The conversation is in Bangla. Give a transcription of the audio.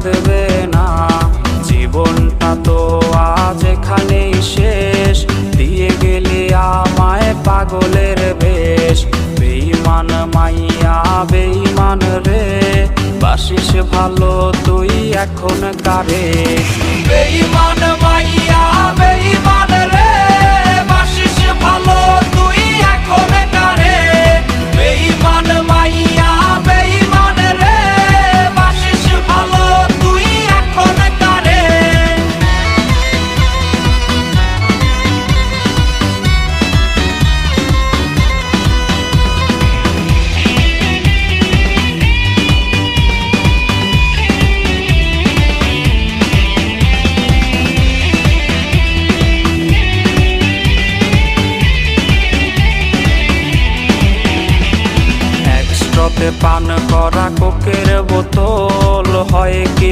থাকবে না। জীবনটা তো আজ এখানেই শেষ, দিয়ে গেলি আমায় পাগলের বেশ। বেঈমান মাইয়া বেঈমান রে, বাসিস ভালো তুই এখন কারে। বেঈমান মাইয়া বেঈমান রে, বাসিস ভালো তুই এখন কারে। বেঈমান মাইয়া বেঈমান রে, বাসিস ভালো তুই এখন কারে। পান করা কোকের বোতল হয় কি